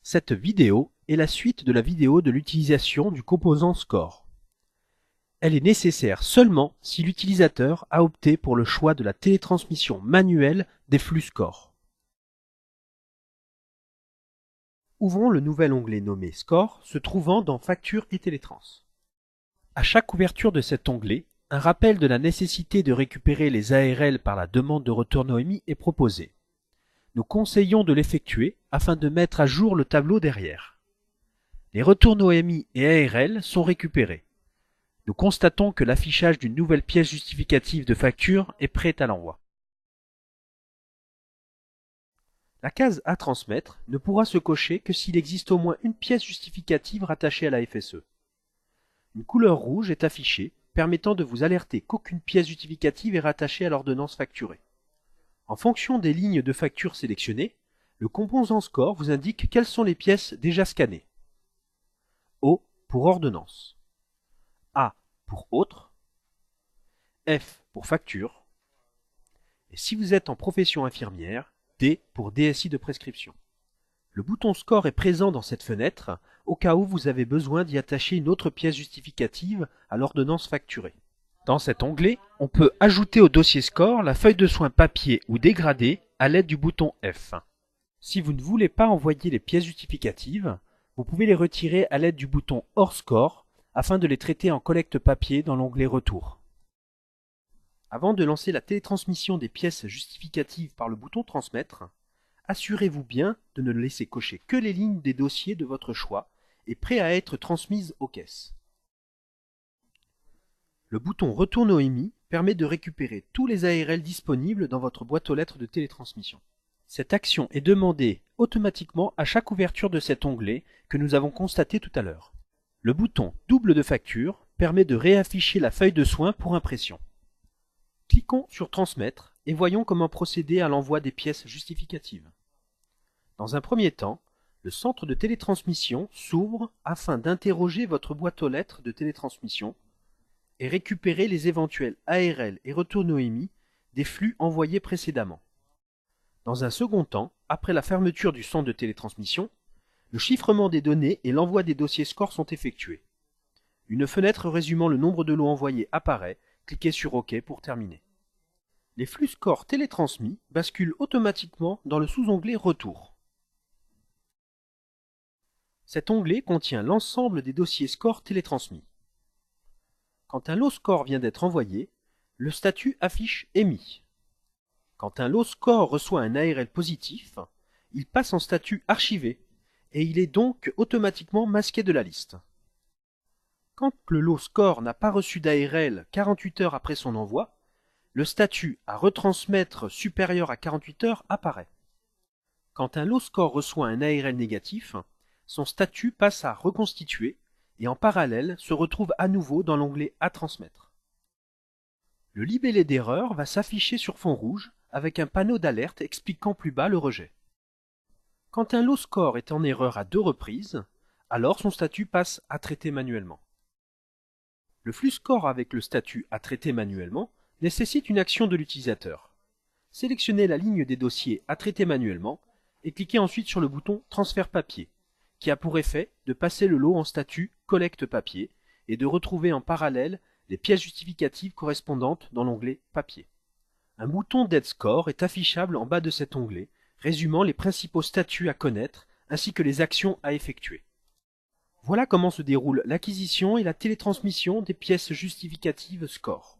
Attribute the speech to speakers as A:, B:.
A: Cette vidéo est la suite de la vidéo de l'utilisation du composant score. Elle est nécessaire seulement si l'utilisateur a opté pour le choix de la télétransmission manuelle des flux score. Ouvrons le nouvel onglet nommé Score se trouvant dans Facture et Télétrans. À chaque ouverture de cet onglet, un rappel de la nécessité de récupérer les ARL par la demande de retour Noémie est proposé. Nous conseillons de l'effectuer afin de mettre à jour le tableau derrière. Les retours Noémie et ARL sont récupérés. Nous constatons que l'affichage d'une nouvelle pièce justificative de facture est prêt à l'envoi. La case à transmettre ne pourra se cocher que s'il existe au moins une pièce justificative rattachée à la FSE. Une couleur rouge est affichée, permettant de vous alerter qu'aucune pièce justificative est rattachée à l'ordonnance facturée. En fonction des lignes de facture sélectionnées, le composant score vous indique quelles sont les pièces déjà scannées. O pour ordonnance, A pour autre, F pour facture, et si vous êtes en profession infirmière, D pour DSI de prescription. Le bouton score est présent dans cette fenêtre au cas où vous avez besoin d'y attacher une autre pièce justificative à l'ordonnance facturée. Dans cet onglet, on peut ajouter au dossier score la feuille de soins papier ou dégradée à l'aide du bouton F. Si vous ne voulez pas envoyer les pièces justificatives, vous pouvez les retirer à l'aide du bouton hors score afin de les traiter en collecte papier dans l'onglet Retour. Avant de lancer la télétransmission des pièces justificatives par le bouton Transmettre, assurez-vous bien de ne laisser cocher que les lignes des dossiers de votre choix et prêts à être transmises aux caisses. Le bouton Retour Noémie permet de récupérer tous les ARL disponibles dans votre boîte aux lettres de télétransmission. Cette action est demandée automatiquement à chaque ouverture de cet onglet que nous avons constaté tout à l'heure. Le bouton Double de facture permet de réafficher la feuille de soins pour impression. Cliquons sur Transmettre et voyons comment procéder à l'envoi des pièces justificatives. Dans un premier temps, le centre de télétransmission s'ouvre afin d'interroger votre boîte aux lettres de télétransmission et récupérer les éventuels ARL et retours Noémie des flux envoyés précédemment. Dans un second temps, après la fermeture du centre de télétransmission, le chiffrement des données et l'envoi des dossiers score sont effectués. Une fenêtre résumant le nombre de lots envoyés apparaît, cliquez sur OK pour terminer. Les flux score télétransmis basculent automatiquement dans le sous-onglet Retour. Cet onglet contient l'ensemble des dossiers score télétransmis. Quand un lot score vient d'être envoyé, le statut affiche Émis. Quand un lot score reçoit un ARL positif, il passe en statut archivé et il est donc automatiquement masqué de la liste. Quand le lot score n'a pas reçu d'ARL 48 heures après son envoi, le statut à retransmettre supérieur à 48 heures apparaît. Quand un lot score reçoit un ARL négatif, son statut passe à reconstituer et en parallèle se retrouve à nouveau dans l'onglet à transmettre. Le libellé d'erreur va s'afficher sur fond rouge avec un panneau d'alerte expliquant plus bas le rejet. Quand un lot score est en erreur à 2 reprises, alors son statut passe à traiter manuellement. Le flux score avec le statut à traiter manuellement nécessite une action de l'utilisateur. Sélectionnez la ligne des dossiers à traiter manuellement et cliquez ensuite sur le bouton Transfert papier, qui a pour effet de passer le lot en statut collecte papier et de retrouver en parallèle les pièces justificatives correspondantes dans l'onglet Papier. Un bouton d'Aide Score est affichable en bas de cet onglet, résumant les principaux statuts à connaître ainsi que les actions à effectuer. Voilà comment se déroule l'acquisition et la télétransmission des pièces justificatives Score.